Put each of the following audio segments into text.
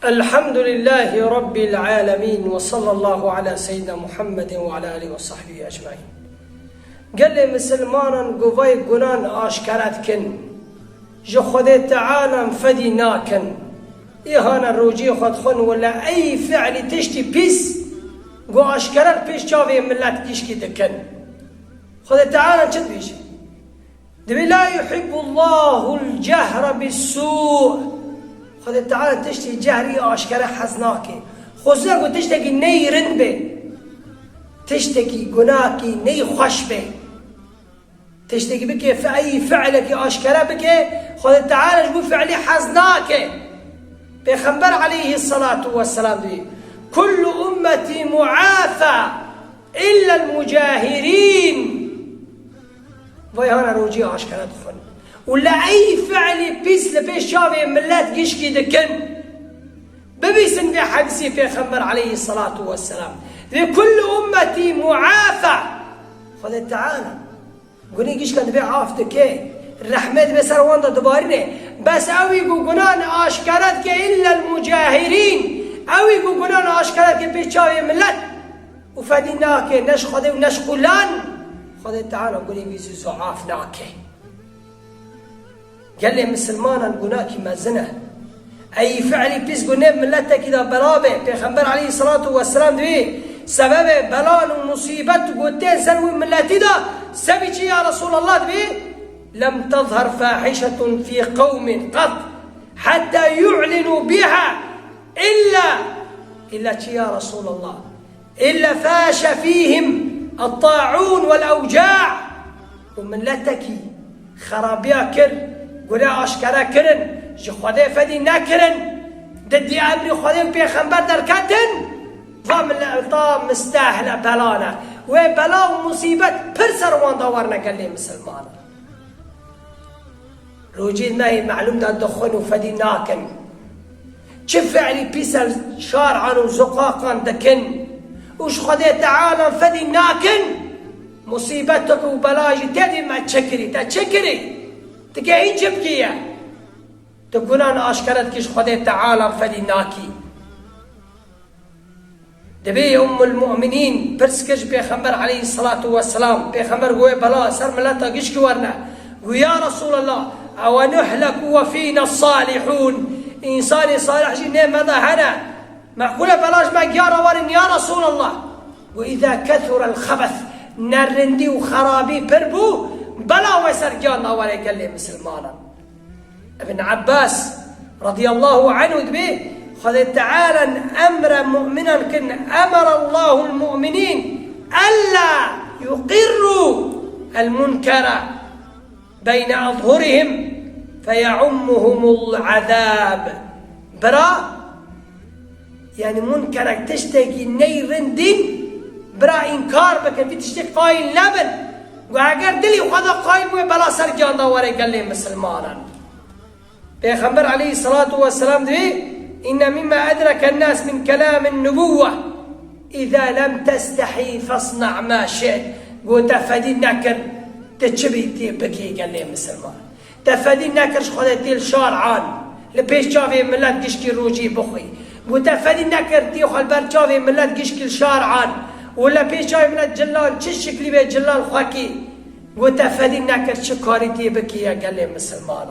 الحمد لله رب العالمين وصلى الله على سيدنا محمد وعلى آله وصحبه أجمعين. قال لي مسلمان قوي قنان آشكرت كن جو خد تعالى فدي ناكن إيهانا روجي خد خن ولا أي فعل تشتي بيس قو آشكرت بيش جاوي ملات كيشكي دكن خد تعالى جد بيش دبي لا يحب الله الجهر بالسوء خد تعالى تشتي جهري آشكره حزناكي خوزه قو تشتكي ني رنبه تشتكي قناكي ني خشبه تشتكي بكي في أي فعلك آشكره بكي خد تعالى جو فعلي حزناكي بيخنبر عليه الصلاة والسلام دي كل أمتي معافى إلا المجاهرين ويهانا روجي آشكره دخل ولا أي فعل بيس لبيش شافي ملات قشكي دكن ببيسن في حديثي في خمر عليه الصلاة والسلام لكل أمتي معافى خذ تعالى قولي قشكا دبي عافتك الرحمة بسر وانده دبارني بس أوي قنان آشكرتك إلا المجاهرين أوي قنان آشكرتك بيش شافي ملات وفديناك نش خذ ونش قلان خذ تعالى قولي بيزو زعافناك قال لي مسلمانا قناكي ما زنه أي فعل بيس قناب ملتك إذا بلابه بيخنبر عليه الصلاة والسلام دوي سبب بلان ومصيبت قوتين سنوي ملتي دا سبيتي يا رسول الله دوي لم تظهر فاحشة في قوم قط حتى يعلنوا بها إلا يا رسول الله إلا فاش فيهم الطاعون والأوجاع وملتك خرابيا كر قولا أشكرا كرن جو خده فدي نكرن ددي أمري خده بيخنبر دركتن طام مستاهلة بلانا وبلا ومصيبة برسر وان دورنا قال لي مسلمان روجينا هي معلوم دا دخون وفدي ناكن شف فعلي بيسل شارعا وزقاقا دكن وش خده تعالى فدي ناكن مصيبتك وبلاجي تدي ما تشكري تقعين جبكية تقول أنا أشكرت كيش خدي تعالى فديناكي دبي أم المؤمنين برسكش بيخمر عليه الصلاة والسلام بيخمر قوي بلا سر ملتا قيش كورنا ويا رسول الله أو نحلك وفينا الصالحون إنسان صالح جنين ماذا هنا معقولة بلاش ما جارة ورن يا رسول الله وإذا كثر الخبث نرندي وخرابي بربو بلا وسرجان الله قال لي مسلمانا ابن عباس رضي الله عنه دبي خذ تعالى أمر مؤمنا كن أمر الله المؤمنين ألا يقروا المنكر بين أظهرهم فيعمهم العذاب برا يعني منكرك تشتكي نيرن دين برا إنكار بك في تشتكي قاين لبن وأجر دلي وخذ قاين وبلا سرجان دوري قال لي مسلمانا بيخبر عليه الصلاة والسلام دي إن مما أدرك الناس من كلام النبوة إذا لم تستحي فاصنع ما شئت قلت تفدي نكر تشبي تبكي قال لي مسلمان تفدي نكر خذت الشارعان لبيش شافي ملات قشكي روجي بخي قلت تفدي نكر تيخ البر شافي ملات قشكي الشارعان ولا بيش شافي ملات جلال تشكلي بي جلال خاكي قلت تفدي نكر شكاري تبكي قال لي مسلمان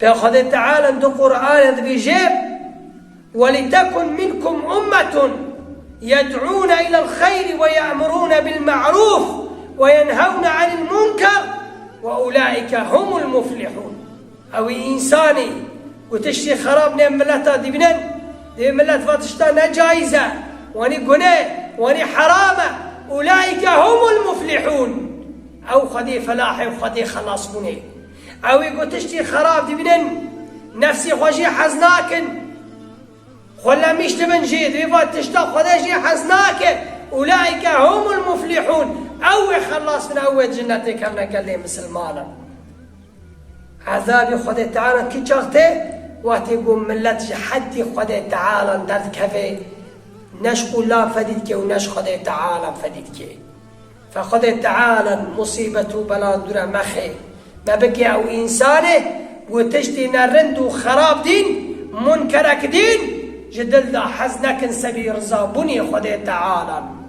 فأخذ تعالى عند القرآن بيجيب ولتكن منكم أمة يدعون إلى الخير ويأمرون بالمعروف وينهون عن المنكر وأولئك هم المفلحون أو إنساني وتشتي خرابنا ملتا دي ملت فاتشتا نجايزة واني قناه واني حرامة أولئك هم المفلحون أو خدي فلاحي وخدي خلاص بني أو يقول تشتي خراب دبنن نفسي خوشي حزناكن خلا مش تبن جيد ويفات تشتا خداشي حزناكن أولئك هم المفلحون أو خلاص من أول جنتك كما قال لي مسلمانا عذابي خدي تعالى كي شغتي واتيقوم ملت حدي خدي تعالى درد كفي نشكو لا فديدك ونش خدي تعالى فديدك فخدي تعالى مصيبة بلا درا مخي ما بكي أو إنسانه وتشتي نرند وخراب دين منکرک دین جدل دا حز نکن سبی رضا بونی خود تعالی